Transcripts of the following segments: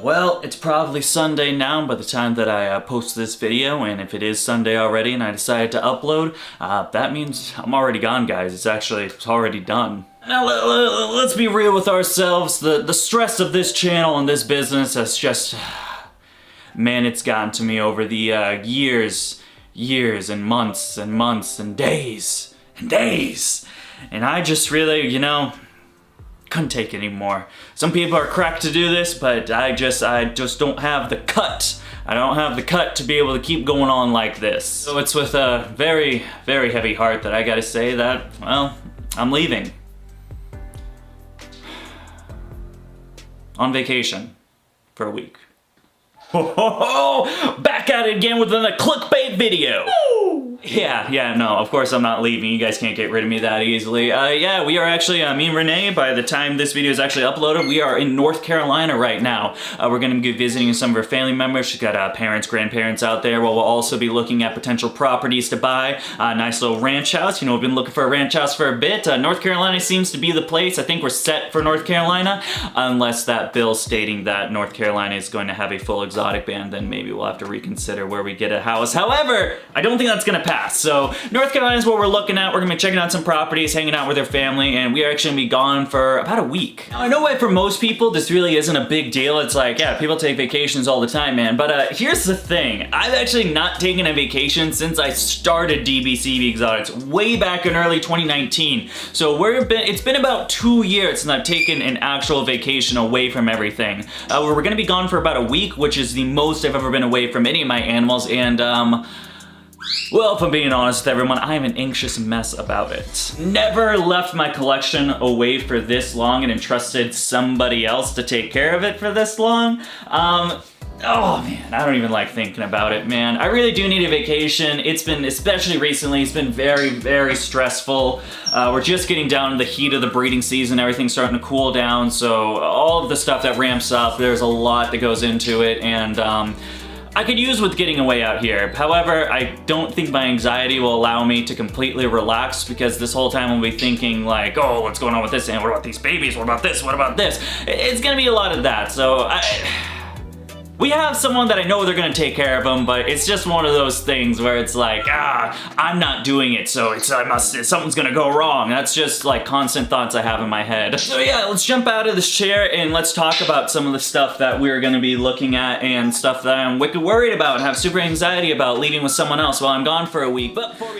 Well, it's probably Sunday now by the time that I post this video, and if it is Sunday already and I decided to upload, that means I'm already gone, guys. It's already done. Now, let's be real with ourselves. The stress of this channel and this business has just... Man, it's gotten to me over the years and months and months and days and days. And I just really, couldn't take it anymore. Some people are cracked to do this, but I just don't have the cut. I don't have the cut to be able to keep going on like this. So it's with a very, very heavy heart that I gotta say that, well, I'm leaving. On vacation for a week. Ho ho ho! Back at it again with another clickbait video! Woo! Yeah, no, of course I'm not leaving. You guys can't get rid of me that easily. Yeah, we are actually, me and Renee, by the time this video is actually uploaded, we are in North Carolina right now. We're gonna be visiting some of her family members. She's got parents, grandparents out there. We'll also be looking at potential properties to buy. A nice little ranch house. We've been looking for a ranch house for a bit. North Carolina seems to be the place. I think we're set for North Carolina, unless that bill stating that North Carolina is going to have a full exotic ban, then maybe we'll have to reconsider where we get a house. However, I don't think that's gonna pass. So North Carolina is what we're looking at. We're gonna be checking out some properties, hanging out with our family, and we are actually gonna be gone for about a week. Now, I know why for most people this really isn't a big deal. It's like, yeah, people take vacations all the time, man. But here's the thing. I've actually not taken a vacation since I started DBCB Exotics way back in early 2019. So it's been about 2 years since I've taken an actual vacation away from everything. We're gonna be gone for about a week, which is the most I've ever been away from any of my animals, and well, if I'm being honest with everyone, I am an anxious mess about it. Never left my collection away for this long and entrusted somebody else to take care of it for this long. Oh man, I don't even like thinking about it, man. I really do need a vacation. It's been, especially recently, it's been very, very stressful. We're just getting down to the heat of the breeding season. Everything's starting to cool down, so all of the stuff that ramps up, there's a lot that goes into it, and I could use with getting away out here. However, I don't think my anxiety will allow me to completely relax, because this whole time I'll be thinking like, oh, what's going on with this, and what about these babies, what about this, what about this? It's gonna be a lot of that, so we have someone that I know they're gonna take care of them, but it's just one of those things where it's like, I'm not doing it, so something's gonna go wrong. That's just like constant thoughts I have in my head. So yeah, let's jump out of this chair and let's talk about some of the stuff that we're gonna be looking at and stuff that I'm wicked worried about and have super anxiety about leaving with someone else while I'm gone for a week.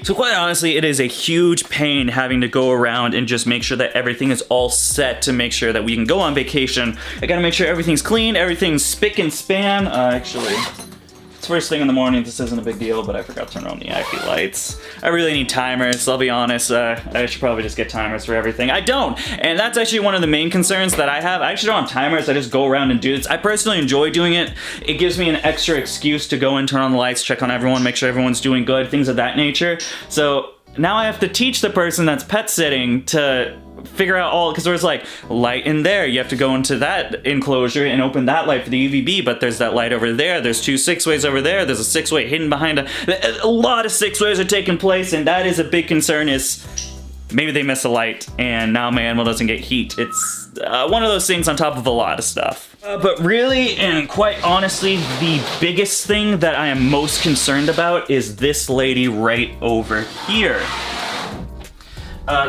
So quite honestly, it is a huge pain having to go around and just make sure that everything is all set to make sure that we can go on vacation. I gotta make sure everything's clean, everything's spick and span. Actually, it's first thing in the morning. This isn't a big deal, but I forgot to turn on the active lights. I really need timers, I'll be honest. I should probably just get timers for everything. I don't, and that's actually one of the main concerns that I have. I actually don't have timers, I just go around and do this. I personally enjoy doing it. It gives me an extra excuse to go and turn on the lights, check on everyone, make sure everyone's doing good, things of that nature. So now I have to teach the person that's pet sitting to figure out all, because there's like light in there, you have to go into that enclosure and open that light for the UVB, but there's that light over there, there's 2 6-ways over there, there's a 6-way hidden behind a lot of 6-ways are taking place, and that is a big concern. Is maybe they miss a light and now my animal doesn't get heat. It's one of those things on top of a lot of stuff. But really, and quite honestly, the biggest thing that I am most concerned about is this lady right over here.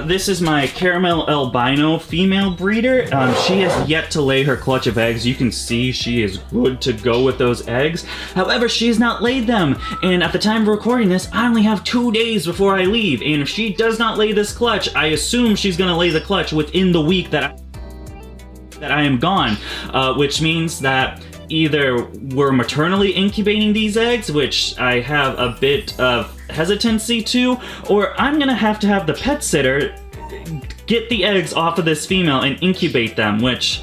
This is my caramel albino female breeder. She has yet to lay her clutch of eggs. You can see she is good to go with those eggs. However, she's not laid them. And at the time of recording this, I only have 2 days before I leave. And if she does not lay this clutch, I assume she's gonna lay the clutch within the week that I am gone. Which means that either we're maternally incubating these eggs, which I have a bit of hesitancy to, or I'm gonna have to have the pet sitter get the eggs off of this female and incubate them, which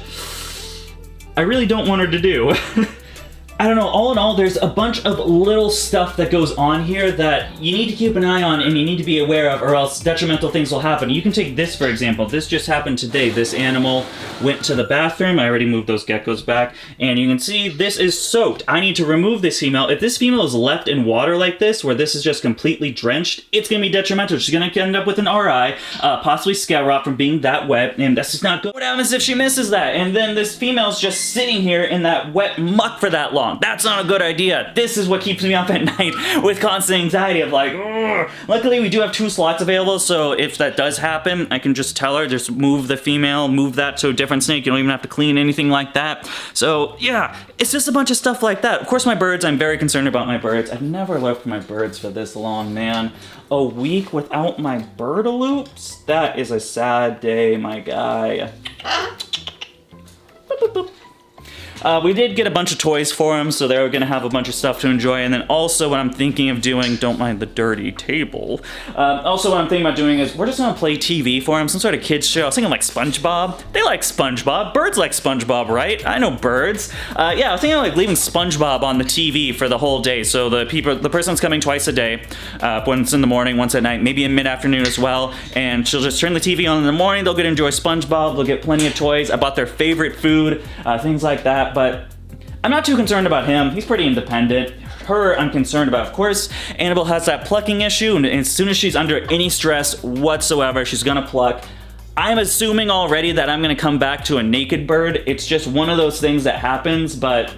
I really don't want her to do. I don't know, all in all, there's a bunch of little stuff that goes on here that you need to keep an eye on and you need to be aware of, or else detrimental things will happen. You can take this, for example. This just happened today. This animal went to the bathroom. I already moved those geckos back, and you can see this is soaked. I need to remove this female. If this female is left in water like this, where this is just completely drenched, it's going to be detrimental. She's going to end up with an RI, possibly scale rot from being that wet, and that's just not good. What happens if she misses that? And then this female's just sitting here in that wet muck for that long. That's not a good idea. This is what keeps me up at night with constant anxiety of like, ugh. Luckily we do have 2 slots available, so if that does happen, I can just tell her, just move the female, move that to a different snake. You don't even have to clean anything like that. So yeah, it's just a bunch of stuff like that. Of course my birds, I'm very concerned about my birds. I've never left my birds for this long, man. A week without my bird loops? That is a sad day, my guy. Boop, boop, boop. We did get a bunch of toys for him, so they're gonna have a bunch of stuff to enjoy. And then also what I'm thinking of doing, don't mind the dirty table. Also what I'm thinking about doing is we're just gonna play TV for him, some sort of kids show. I was thinking like SpongeBob. They like SpongeBob. Birds like SpongeBob, right? I know birds. Yeah, I was thinking of like leaving SpongeBob on the TV for the whole day. So the person's coming twice a day, once in the morning, once at night, maybe in mid-afternoon as well. And she'll just turn the TV on in the morning. They'll get to enjoy SpongeBob. They'll get plenty of toys. I bought their favorite food, things like that. But I'm not too concerned about him. He's pretty independent. Her, I'm concerned about. Of course, Annabelle has that plucking issue, and as soon as she's under any stress whatsoever, she's gonna pluck. I'm assuming already that I'm gonna come back to a naked bird. It's just one of those things that happens, but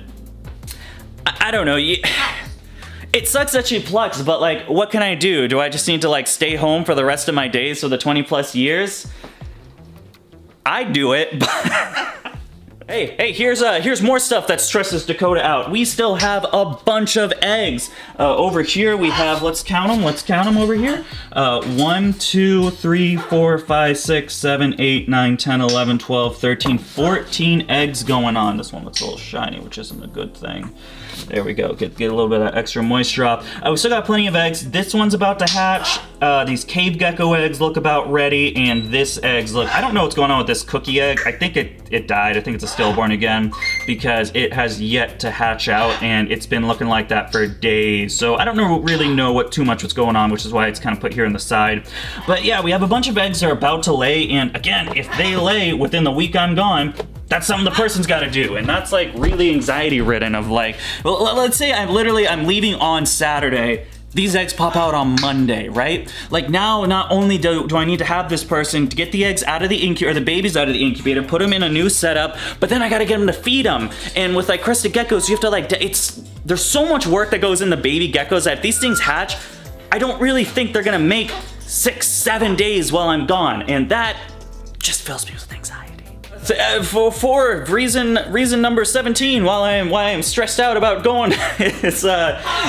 I don't know. It sucks that she plucks, but like, what can I do? Do I just need to like stay home for the rest of my days for the 20+ years? I'd do it, but Hey, here's more stuff that stresses Dakota out. We still have a bunch of eggs. Over here we have, let's count them over here. 1, 2, 3, 4, 5, 6, 7, 8, 9, 10, 11, 12, 13, 14 eggs going on. This one looks a little shiny, which isn't a good thing. There we go, get a little bit of that extra moisture off. We still got plenty of eggs. This one's about to hatch. These cave gecko eggs look about ready, and this eggs look, I don't know what's going on with this cookie egg. I think it died. I think it's a stillborn again because it has yet to hatch out, and it's been looking like that for days. So I don't really know what's going on, which is why it's kind of put here on the side. But yeah, we have a bunch of eggs that are about to lay, and again, if they lay within the week I'm gone, that's something the person's got to do, and that's like really anxiety ridden of like, well, let's say I'm leaving on Saturday, these eggs pop out on Monday, right? Like now, not only do I need to have this person to get the eggs out of the incubator, or the babies out of the incubator, put them in a new setup, but then I got to get them to feed them. And with like crested geckos, you have to like, there's so much work that goes into baby geckos that if these things hatch, I don't really think they're gonna make 6-7 days while I'm gone, and that just fills me with anxiety. For reason number 17, why I'm stressed out about going, is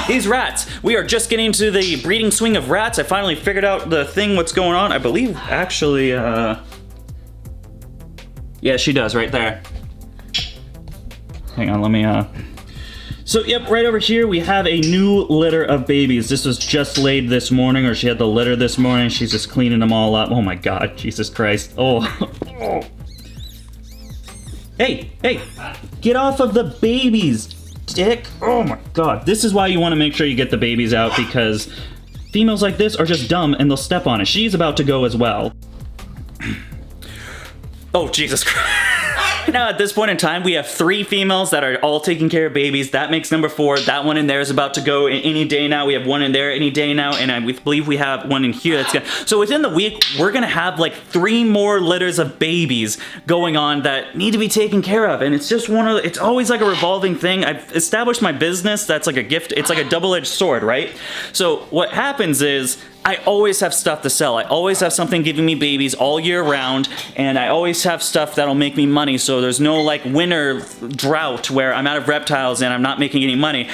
these rats. We are just getting to the breeding swing of rats. I finally figured out what's going on. I believe actually, yeah, she does right there. Hang on, let me, So yep, right over here we have a new litter of babies. This was just laid this morning, or she had the litter this morning. She's just cleaning them all up. Oh my God, Jesus Christ. Oh. Hey, get off of the babies, dick. Oh my God. This is why you want to make sure you get the babies out, because females like this are just dumb and they'll step on it. She's about to go as well. Oh, Jesus Christ. Now at this point in time, we have 3 females that are all taking care of babies. That makes number 4. That one in there is about to go any day now. We have one in there any day now, and we believe we have one in here that's gonna. So within the week, we're gonna have like 3 more litters of babies going on that need to be taken care of. And it's just it's always like a revolving thing. I've established my business. That's like a gift. It's like a double-edged sword, right? So what happens is, I always have stuff to sell. I always have something giving me babies all year round, and I always have stuff that'll make me money, so there's no like winter drought where I'm out of reptiles and I'm not making any money.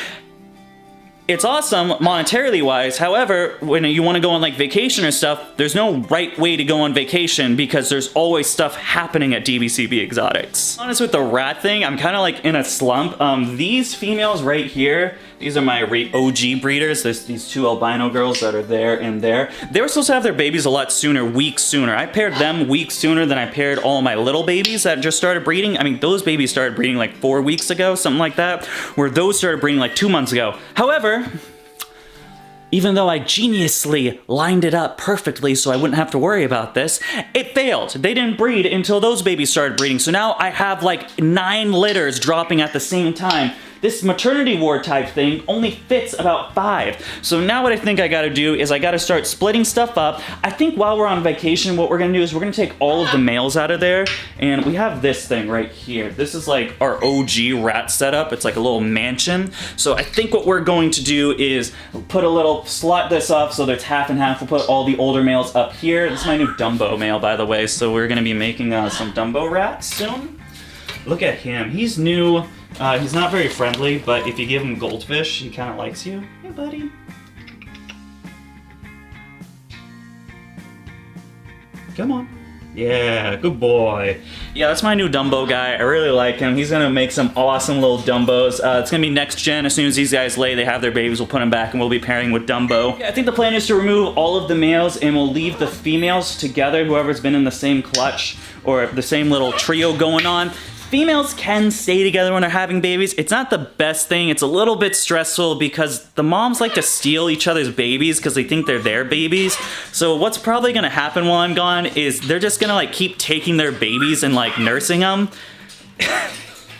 it's awesome monetarily wise. However, when you want to go on like vacation or stuff, there's no right way to go on vacation because there's always stuff happening at DVCB Exotics. Honest with the rat thing, I'm kind of like in a slump. These females right here, these are my OG breeders. There's these two albino girls that are there and there. They were supposed to have their babies a lot sooner, weeks sooner. I paired them weeks sooner than I paired all my little babies that just started breeding. I mean, those babies started breeding like 4 weeks ago, something like that, where those started breeding like 2 months ago. However, even though I geniusly lined it up perfectly so I wouldn't have to worry about this, it failed. They didn't breed until those babies started breeding. So now I have like 9 litters dropping at the same time. This maternity ward type thing only fits about 5. So now what I think I gotta do is I gotta start splitting stuff up. I think while we're on vacation, what we're gonna do is we're gonna take all of the males out of there, and we have this thing right here. This is like our OG rat setup. It's like a little mansion. So I think what we're going to do is put a little, slot this off so that it's half and half. We'll put all the older males up here. This is my new Dumbo male, by the way, so we're gonna be making some Dumbo rats soon. Look at him, he's new. He's not very friendly, but if you give him goldfish, he kind of likes you. Hey, buddy. Come on. Yeah, good boy. Yeah, that's my new Dumbo guy. I really like him. He's gonna make some awesome little Dumbos. It's gonna be next gen. As soon as these guys lay, they have their babies, we'll put them back and we'll be pairing with Dumbo. Yeah, I think the plan is to remove all of the males and we'll leave the females together, whoever's been in the same clutch or the same little trio going on. Females can stay together when they're having babies. It's not the best thing. It's a little bit stressful because the moms like to steal each other's babies because they think they're their babies. So what's probably gonna happen while I'm gone is they're just gonna like keep taking their babies and like nursing them.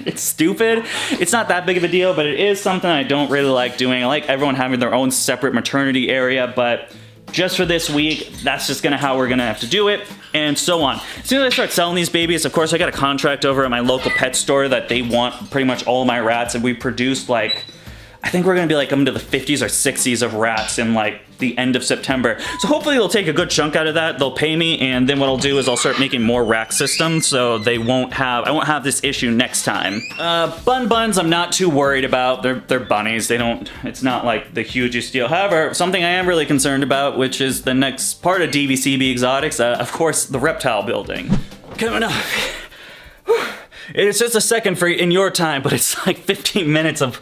It's stupid. It's not that big of a deal, but it is something I don't really like doing. I like everyone having their own separate maternity area, but just for this week, that's just how we're gonna have to do it, and so on. As soon as I start selling these babies, of course, I got a contract over at my local pet store that they want pretty much all my rats, and we produced like, I think we're gonna be like into the 50s or 60s of rats in like the end of September. So hopefully they'll take a good chunk out of that, they'll pay me, and then what I'll do is I'll start making more rack systems so I won't have this issue next time. Buns I'm not too worried about. They're bunnies. It's not like the hugest deal. However, something I am really concerned about, which is the next part of DVCB Exotics, of course, the Reptile building. Coming up. It's just a second in your time, but it's like 15 minutes of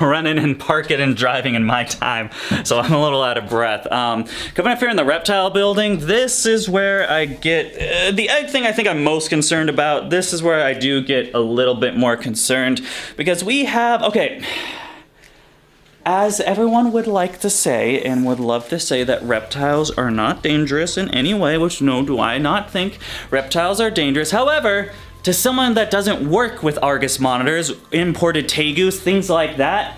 running and parking and driving in my time, so I'm a little out of breath. Coming up here in the Reptile building, this is where I get, the egg thing I think I'm most concerned about, this is where I do get a little bit more concerned, because we have, okay, as everyone would like to say, and would love to say that reptiles are not dangerous in any way, which no, do I not think reptiles are dangerous. However, to someone that doesn't work with Argus monitors, imported tegus, things like that,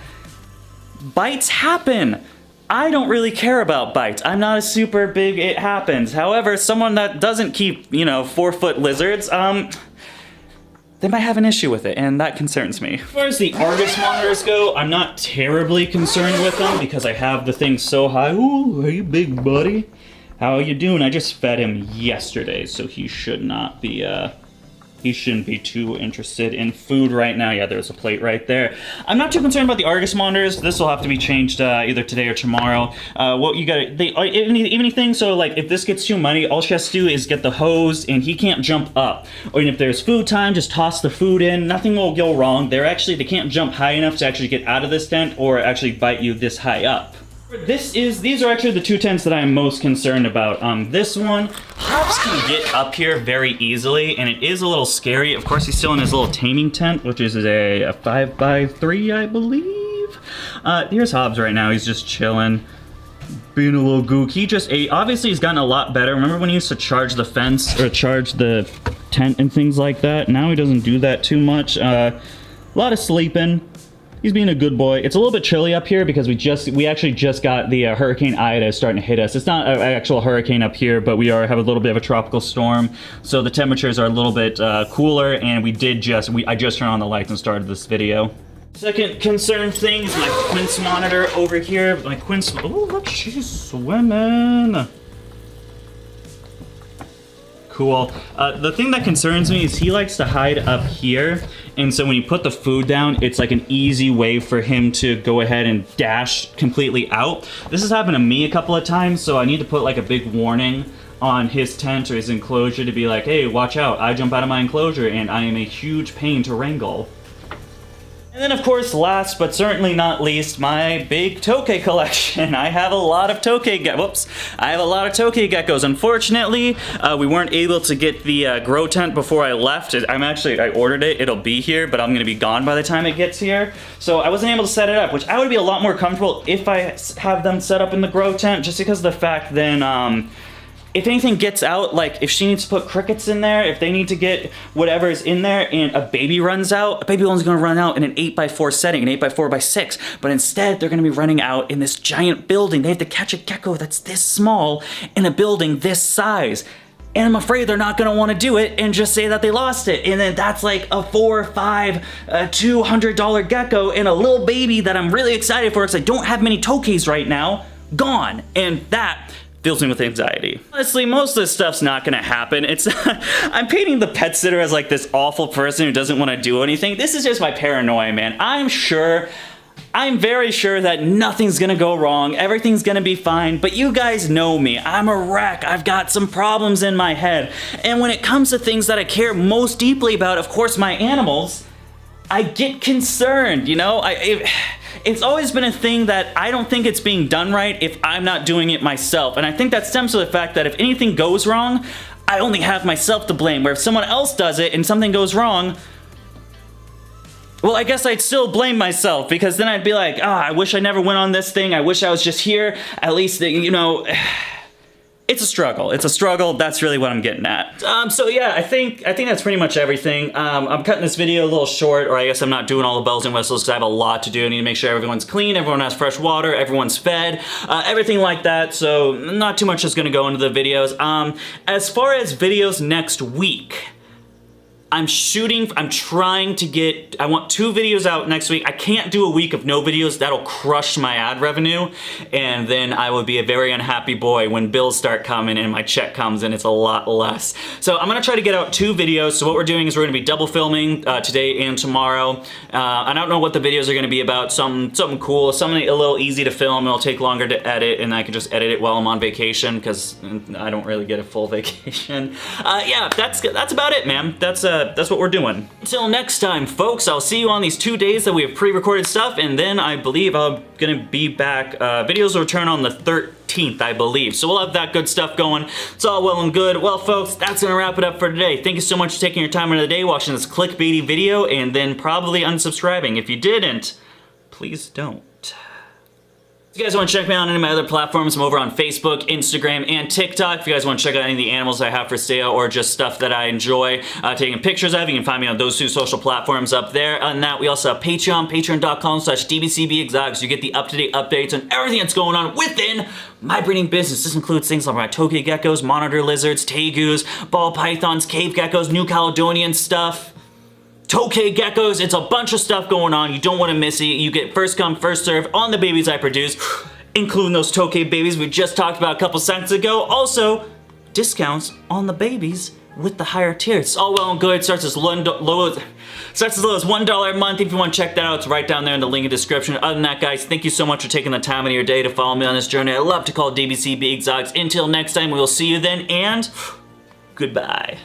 bites happen. I don't really care about bites. I'm not a super big it happens. However, someone that doesn't keep, 4-foot lizards, they might have an issue with it, and that concerns me. As far as the Argus monitors go, I'm not terribly concerned with them because I have the thing so high. Ooh, hey big buddy. How are you doing? I just fed him yesterday, so he should not be, he shouldn't be too interested in food right now. Yeah, there's a plate right there. I'm not too concerned about the Argus monitors. This will have to be changed either today or tomorrow. What you got, anything, so like if this gets too muddy, all she has to do is get the hose and he can't jump up. Or if there's food time, just toss the food in. Nothing will go wrong. They can't jump high enough to actually get out of this tent or actually bite you this high up. These are actually the two tents that I am most concerned about. This one, Hobbs can get up here very easily, and it is a little scary. Of course, he's still in his little taming tent, which is a 5x3, I believe. Here's Hobbs right now. He's just chilling, being a little gook. He just ate. Obviously, he's gotten a lot better. Remember when he used to charge the fence or charge the tent and things like that? Now he doesn't do that too much. A lot of sleeping. He's being a good boy. It's a little bit chilly up here because we actually just got the Hurricane Ida starting to hit us. It's not an actual hurricane up here, but we have a little bit of a tropical storm, so the temperatures are a little bit cooler. And I just turned on the lights and started this video. Second concern thing is my Quince monitor over here. My Quince. Oh look, she's swimming. Cool. The thing that concerns me is he likes to hide up here, and so when you put the food down, it's like an easy way for him to go ahead and dash completely out. This has happened to me a couple of times, so I need to put like a big warning on his tent or his enclosure to be like, hey, watch out, I jump out of my enclosure and I am a huge pain to wrangle. And then of course, last but certainly not least, my big tokay collection. I have a lot of tokay geckos. Unfortunately, we weren't able to get the grow tent before I left. I ordered it, it'll be here, but I'm gonna be gone by the time it gets here. So I wasn't able to set it up, which I would be a lot more comfortable if I have them set up in the grow tent, just because of the fact then, if anything gets out, like if she needs to put crickets in there, if they need to get whatever is in there and a baby runs out, a baby one's gonna run out in an 8x4 setting, an 8x4x6, but instead they're gonna be running out in this giant building. They have to catch a gecko that's this small in a building this size. And I'm afraid they're not gonna wanna do it and just say that they lost it. And then that's like a $4, $5, $200 gecko and a little baby that I'm really excited for because I don't have many tokays right now, gone. And that fills me with anxiety. Honestly, most of this stuff's not gonna happen. I'm painting the pet sitter as like this awful person who doesn't wanna do anything. This is just my paranoia, man. I'm very sure that nothing's gonna go wrong, everything's gonna be fine, but you guys know me. I'm a wreck, I've got some problems in my head. And when it comes to things that I care most deeply about, of course, my animals, I get concerned, you know? It's always been a thing that I don't think it's being done right if I'm not doing it myself. And I think that stems from the fact that if anything goes wrong, I only have myself to blame. Where if someone else does it and something goes wrong, well, I guess I'd still blame myself because then I'd be like, I wish I never went on this thing. I wish I was just here. At least, you know, it's a struggle. It's a struggle. That's really what I'm getting at. So yeah, I think that's pretty much everything. I'm cutting this video a little short, or I guess I'm not doing all the bells and whistles because I have a lot to do. I need to make sure everyone's clean, everyone has fresh water, everyone's fed, everything like that. So not too much is gonna go into the videos. As far as videos next week, I'm trying to get, I want 2 videos out next week. I can't do a week of no videos. That'll crush my ad revenue. And then I would be a very unhappy boy when bills start coming and my check comes and it's a lot less. So I'm gonna try to get out 2 videos. So what we're doing is we're gonna be double filming today and tomorrow. I don't know what the videos are gonna be about. Something cool, something a little easy to film. It'll take longer to edit and I can just edit it while I'm on vacation because I don't really get a full vacation. Yeah, that's about it, man. That's what we're doing. Until next time, folks, I'll see you on these 2 days that we have pre-recorded stuff, and then I believe I'm gonna be back. Videos will return on the 13th, I believe. So we'll have that good stuff going. It's all well and good. Well, folks, that's gonna wrap it up for today. Thank you so much for taking your time out of the day watching this clickbaity video, and then probably unsubscribing. If you didn't, please don't. If you guys want to check me out on any of my other platforms, I'm over on Facebook, Instagram, and TikTok. If you guys want to check out any of the animals I have for sale or just stuff that I enjoy taking pictures of, you can find me on those 2 social platforms up there. Other than that, we also have Patreon, patreon.com/dbcbexotics. You get the up-to-date updates on everything that's going on within my breeding business. This includes things like my tokay geckos, monitor lizards, tegus, ball pythons, cave geckos, New Caledonian stuff, tokay geckos. It's a bunch of stuff going on. You don't want to miss it. You get first come, first serve on the babies I produce, including those tokay babies we just talked about a couple seconds ago. Also, discounts on the babies with the higher tiers. It's all well and good. It starts as low as $1 a month. If you want to check that out, it's right down there in the link in the description. Other than that, guys, thank you so much for taking the time out of your day to follow me on this journey. I love to call DBCB Exotics. Until next time, we will see you then, and goodbye.